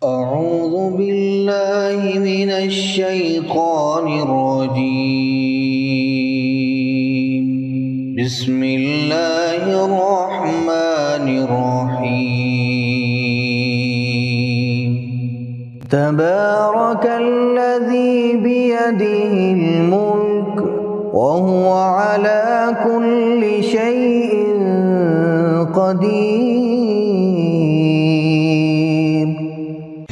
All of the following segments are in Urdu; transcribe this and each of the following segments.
اعوذ باللہ من الشیطان الرجیم بسم اللہ الرحمن الرحیم تبارک الذی بیدہ الملک وهو على كل شيء قدیر،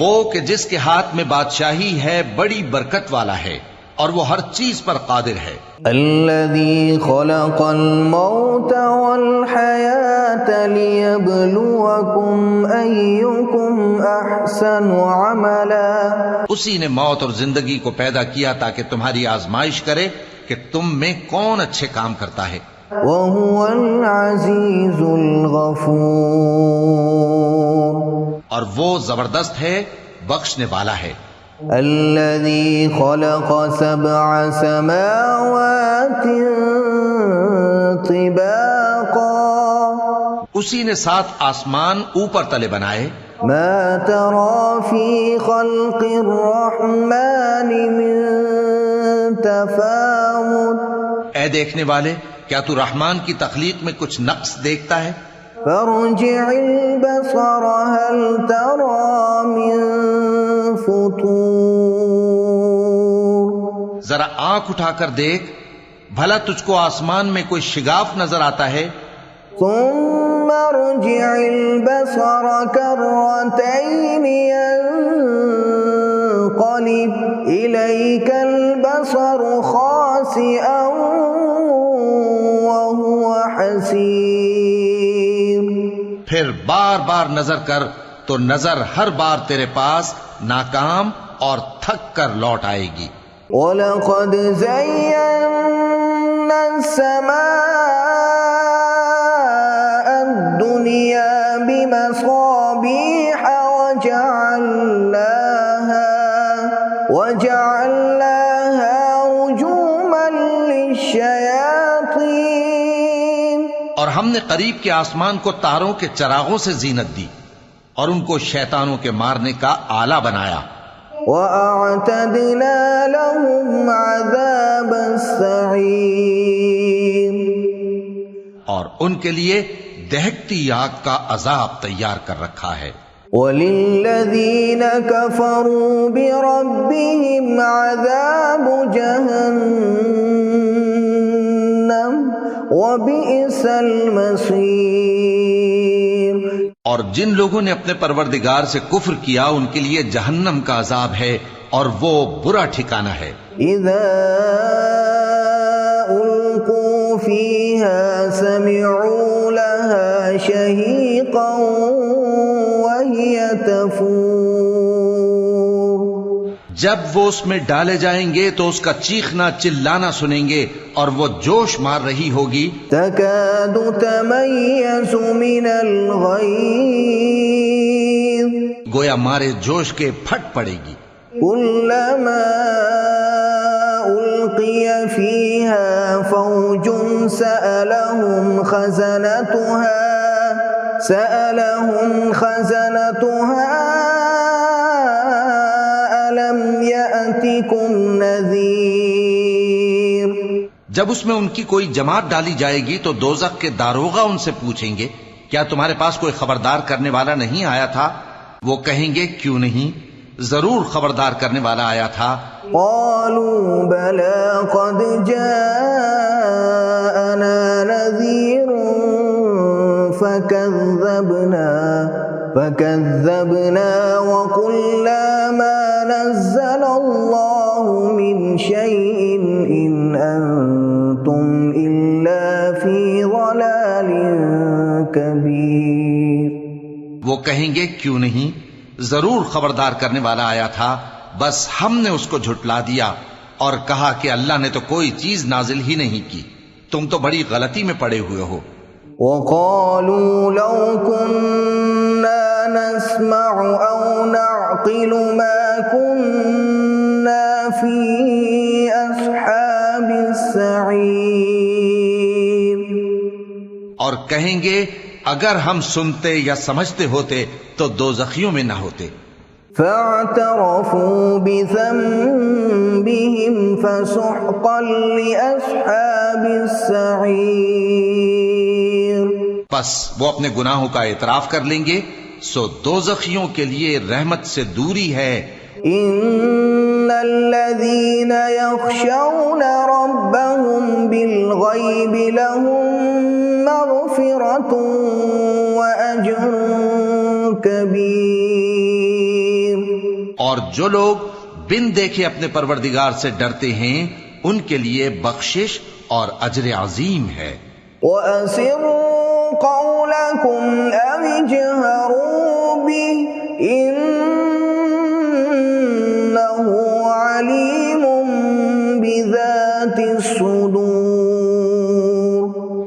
وہ کہ جس کے ہاتھ میں بادشاہی ہے بڑی برکت والا ہے اور وہ ہر چیز پر قادر ہے۔ الذي خلق الموت والحیاة لیبلوکم ایکم احسن عملا، اسی نے موت اور زندگی کو پیدا کیا تاکہ تمہاری آزمائش کرے کہ تم میں کون اچھے کام کرتا ہے۔ وهو العزیز الغفور، اور وہ زبردست ہے، بخشنے والا ہے۔ الذي خلق سبع سماوات طباقا، اسی نے 7 آسمان اوپر تلے بنائے۔ ما ترى في خلق الرحمن من تفاوت، اے دیکھنے والے، کیا تو رحمان کی تخلیق میں کچھ نقص دیکھتا ہے؟ فارجع البصر هل ترى من فطور، ذرا آنکھ اٹھا کر دیکھ، بھلا تجھ کو آسمان میں کوئی شگاف نظر آتا ہے؟ ثم ارجع البصر كرتين ينقلب إليك البصر خاسئا وهو حسير، پھر بار بار نظر کر تو نظر ہر بار تیرے پاس ناکام اور تھک کر لوٹ آئے گی۔ وَلَقَدْ زَيَّنَّا السَّمَاءَ الدُّنْيَا بِمَصَابِيحَ وَجَعَلْنَاهَا رُجُومًا لِلشَّيَاطِينِ، اور ہم نے قریب کے آسمان کو تاروں کے چراغوں سے زینت دی اور ان کو شیطانوں کے مارنے کا آلہ بنایا۔ وَأَعْتَدْنَا لَهُمْ عَذَابَ السَّعِيرِ، اور ان کے لیے دہکتی آگ کا عذاب تیار کر رکھا ہے۔ وَلِلَّذِينَ كَفَرُوا بِرَبِّهِمْ عَذَابُ جَهَنَّمَ وَبِئْسَ الْمَصِيرُ، اور جن لوگوں نے اپنے پروردگار سے کفر کیا ان کے لیے جہنم کا عذاب ہے اور وہ برا ٹھکانہ ہے۔ اذا القوا فيها سمعوا لها شهيقا وهي تفور، جب وہ اس میں ڈالے جائیں گے تو اس کا چیخنا چلانا سنیں گے اور وہ جوش مار رہی ہوگی۔ تكاد تميز من الغيظ، گویا مارے جوش کے پھٹ پڑے گی۔ كلما ألقي فيها فوج سألهم خزنتها ألم يأتكم نذير، جب اس میں ان کی کوئی جماعت ڈالی جائے گی تو دوزخ کے داروغہ ان سے پوچھیں گے کیا تمہارے پاس کوئی خبردار کرنے والا نہیں آیا تھا؟ وہ کہیں گے کیوں نہیں، ضرور خبردار کرنے والا آیا تھا۔ قالوا بلى قد جاءنا نذير فكذبنا وقلنا ما نزل الله من شيء إن أنتم إلا في ضلال كبير، وہ کہیں گے کیوں نہیں، ضرور خبردار کرنے والا آیا تھا، بس ہم نے اس کو جھٹلا دیا اور کہا کہ اللہ نے تو کوئی چیز نازل ہی نہیں کی، تم تو بڑی غلطی میں پڑے ہوئے ہو۔ وقالوا لو كنا نسمع أو نعقل ما كنا في أصحاب السعير، اور کہیں گے اگر ہم سنتے یا سمجھتے ہوتے تو دوزخیوں میں نہ ہوتے۔ فاعترفوا بذنبهم فسحقا لأصحاب السعير. بس وہ اپنے گناہوں کا اعتراف کر لیں گے، سو دوزخیوں کے لیے رحمت سے دوری ہے. ان الذين يخشون ربهم بالغيب لهم مغفرة واجر كبير. اور جو لوگ بن دیکھے اپنے پروردگار سے ڈرتے ہیں ان کے لیے بخشش اور اجر عظیم ہے. وَأَسِرُّوا قَوْلَكُمْ أَوِ اجْهَرُوا بِهِ إِنَّهُ عَلِيمٌ بِذَاتِ الصُّدُورِ.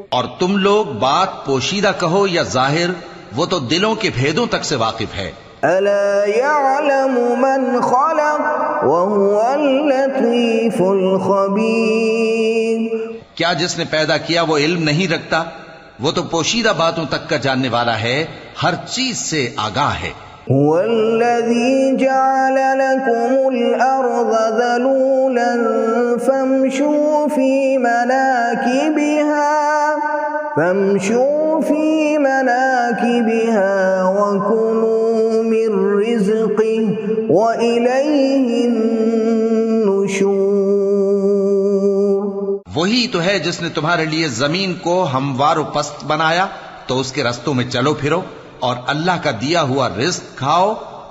اور تم لوگ بات پوشیدہ کہو یا ظاہر، وہ تو دلوں کے بھیدوں تک سے واقف ہے. أَلَا يَعْلَمُ مَنْ خَلَقَ وَهُوَ اللَّطِيفُ الْخَبِيرُ. کیا جس نے پیدا کیا وہ علم نہیں رکھتا؟ وہ تو پوشیدہ باتوں تک کا جاننے والا ہے، ہر چیز سے آگاہ ہے. هو الذي جعل لكم الأرض ذلولا فامشوا في مناكبها وكلوا من رزقه وإليه النشور. وہی تو ہے جس نے تمہارے لیے زمین کو ہموار و پست بنایا تو اس کے رستوں میں چلو پھرو اور اللہ کا دیا ہوا رزق کھاؤ،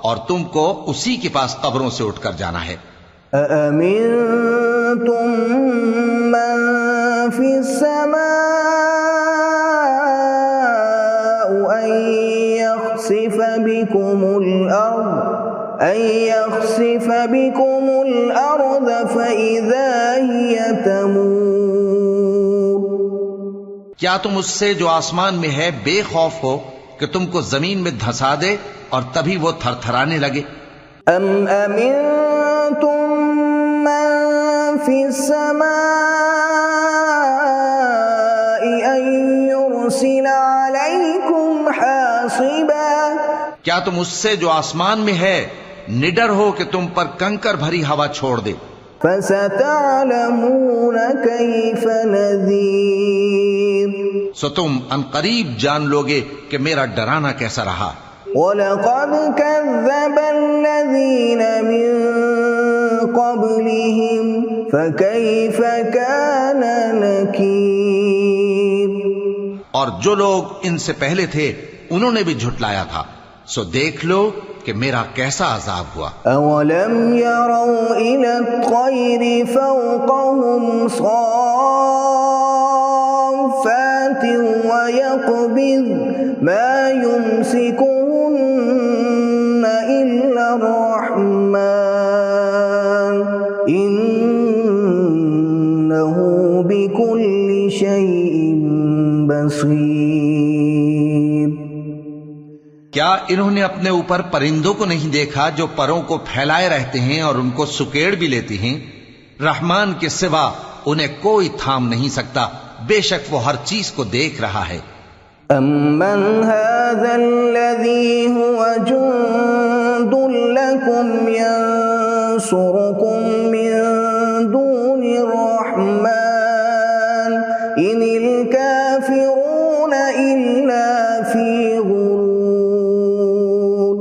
اور تم کو اسی کے پاس قبروں سے اٹھ کر جانا ہے. أَأَمِنتُم مَّن فِي السَّمَاءِ أَن يَخْسِفَ بِكُمُ الْأَرْضَ فَإِذَا هِيَ تَمُورُ. کیا تم اس سے جو آسمان میں ہے بے خوف ہو کہ تم کو زمین میں دھسا دے اور تبھی وہ تھر تھرانے لگے؟ ام امنتم من فی السماء ان یرسل علیکم حاصبا. کیا تم اس سے جو آسمان میں ہے نڈر ہو کہ تم پر کنکر بھری ہوا چھوڑ دے؟ فستعلمون کیف نذیر. سو تم ان قریب جان لوگے کہ میرا ڈرانا کیسا رہا. وَلَقَدْ كَذَّبَ الَّذِينَ مِن قَبْلِهِمْ فَكَيْفَ كَانَ نَكِيرِ. اور جو لوگ ان سے پہلے تھے انہوں نے بھی جھٹلایا تھا، سو دیکھ لو کہ میرا کیسا عذاب ہوا. أَوَلَمْ يَرَوْا إِلَى الطَّيْرِ فَوْقَهُمْ صَافَّاتٍ وَيَقْبِضْنَ مَا يُمْسِكُهُنَّ إِلَّا الرَّحْمَنُ إِنَّهُ بِكُلِّ شَيْءٍ بَصِيرٌ. کیا انہوں نے اپنے اوپر پرندوں کو نہیں دیکھا جو پروں کو پھیلائے رہتے ہیں اور ان کو سکیڑ بھی لیتے ہیں؟ رحمان کے سوا انہیں کوئی تھام نہیں سکتا، بے شک وہ ہر چیز کو دیکھ رہا ہے. أَمَّنْ هَذَا الَّذِي هُوَ جُندٌ لَكُمْ يَنصُرُكُم مِّن دُونِ الرَّحْمَنِ إِنِ الْكَافِرُونَ إِلَّا فِي غُرُورٍ.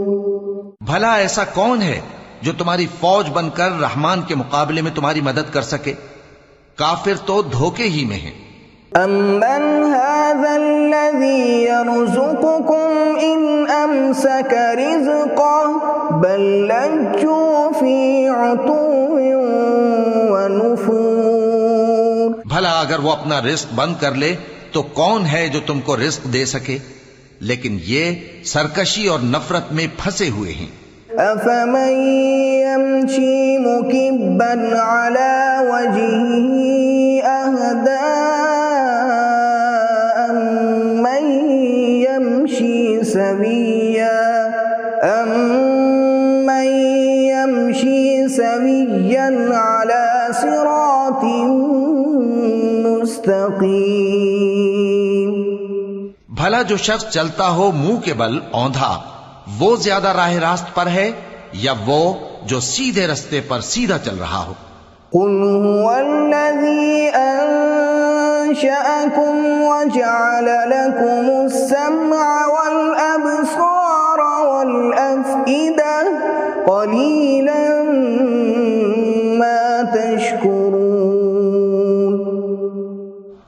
بھلا ایسا کون ہے جو تمہاری فوج بن کر رحمان کے مقابلے میں تمہاری مدد کر سکے؟ کافر تو دھوکے ہی میں ہیں. أَمَّنْ هَذَا الَّذِي يَرْزُقُكُمْ إِنْ أَمْسَكَ رِزْقَهُ بَل لَّجُّوا فِي عُتُوٍّ وَنُفُورٍ. بھلا اگر وہ اپنا رزق بند کر لے تو کون ہے جو تم کو رزق دے سکے؟ لیکن یہ سرکشی اور نفرت میں پھنسے ہوئے ہیں. أَفَمَن يَمْشِي مُكِبًّا عَلَى وَجْهِهِ أَهْدَىٰ أَمَّن يَمْشِي سَوِيًّا عَلَى صِرَاطٍ مُّسْتَقِيمٍ. بھلا جو شخص چلتا ہو منہ کے بل اوندھا، وہ زیادہ راہ راست پر ہے یا وہ جو سیدھے رستے پر سیدھا چل رہا ہو؟ قل هو الذي أنشأكم وجعل لكم السمع والأبصار والأفئدة قليلا ما تشكرون۔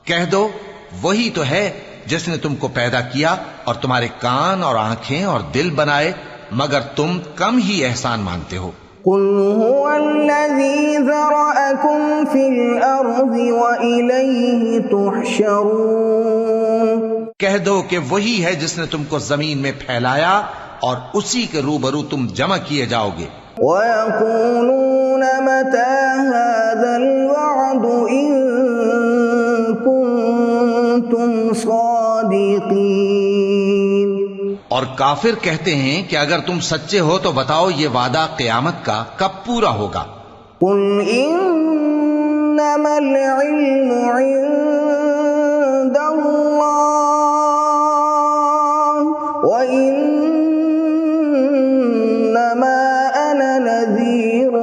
کہہ دو وہی تو ہے جس نے تم کو پیدا کیا اور تمہارے کان اور آنکھیں اور دل بنائے، مگر تم کم ہی احسان مانتے ہو۔ قل هو الذي ذرأكم في الأرض وإليه تحشرون۔ کہہ دو کہ وہی ہے جس نے تم کو زمین میں پھیلایا اور اسی کے روبرو تم جمع کیے جاؤ گے۔ وَيَقُولُونَ مَتَى هَذَا الْوَعْدُ إِن كُنتُمْ صَادِقِينَ۔ اور کافر کہتے ہیں کہ اگر تم سچے ہو تو بتاؤ یہ وعدہ قیامت کا کب پورا ہوگا؟ قُلْ إِنَّمَا الْعِلْمُ عِندَ اللَّهِ وَإِنَّمَا أَنَا نَذِيرٌ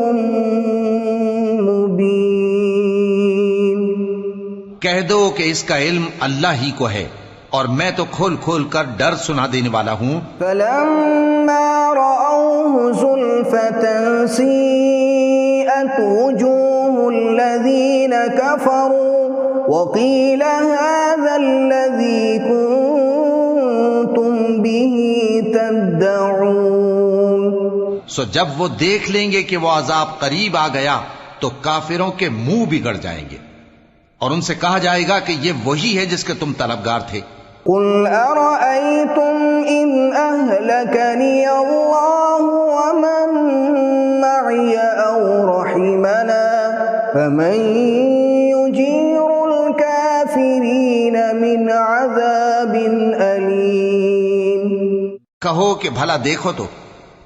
مُبِينٌ۔ کہہ دو کہ اس کا علم اللہ ہی کو ہے اور میں تو کھول کھول کر ڈر سنا دینے والا ہوں۔ فَلَمَّا رَأَوْهُ زُلْفَةً سِيئَتْ وُجُوهُ الَّذِينَ كَفَرُوا وَقِيلَ هَذَا الَّذِي كُنتُمْ بِهِ تَدَّعُونَ۔ سو جب وہ دیکھ لیں گے کہ وہ عذاب قریب آ گیا تو کافروں کے منہ بگڑ جائیں گے اور ان سے کہا جائے گا کہ یہ وہی ہے جس کے تم طلبگار تھے۔ قُلْ أَرَأَيْتُمْ إِنْ أَهْلَكَنِيَ اللَّهُ وَمَن مَّعِيَ أَوْ رَحِمَنَا فَمَن يُجِيرُ الْكَافِرِينَ مِنْ عَذَابٍ أَلِيمٍ۔ کہو کہ بھلا دیکھو تو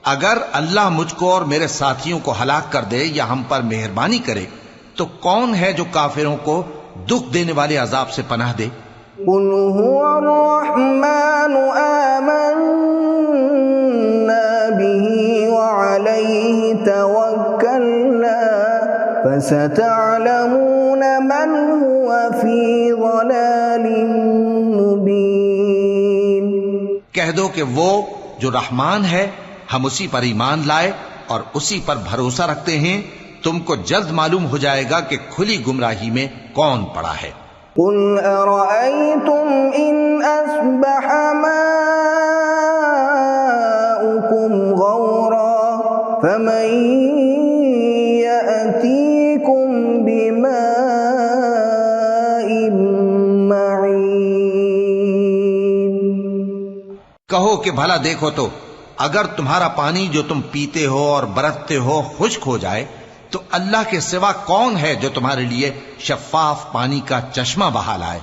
اگر اللہ مجھ کو اور میرے ساتھیوں کو ہلاک کر دے یا ہم پر مہربانی کرے تو کون ہے جو کافروں کو دکھ دینے والے عذاب سے پناہ دے؟ قُلْ هُوَ الرَّحْمَنُ آمَنَّا بِهِ وَعَلَيْهِ تَوَكَّلْنَا فَسَتَعْلَمُونَ مَنْ هُوَ فِي ضَلَالٍ مُبِينٍ۔ کہہ دو کہ وہ جو رحمان ہے ہم اسی پر ایمان لائے اور اسی پر بھروسہ رکھتے ہیں، تم کو جلد معلوم ہو جائے گا کہ کھلی گمراہی میں کون پڑا ہے۔ قُلْ أَرَأَيْتُمْ إِنْ أَصْبَحَ مَاؤُكُمْ غَوْرًا فَمَن يَأْتِيكُم بِمَاءٍ مَّعِينٍ۔ کہو کہ بھلا دیکھو تو اگر تمہارا پانی جو تم پیتے ہو اور برتتے ہو خشک ہو جائے تو اللہ کے سوا کون ہے جو تمہارے لیے شفاف پانی کا چشمہ بہا لائے؟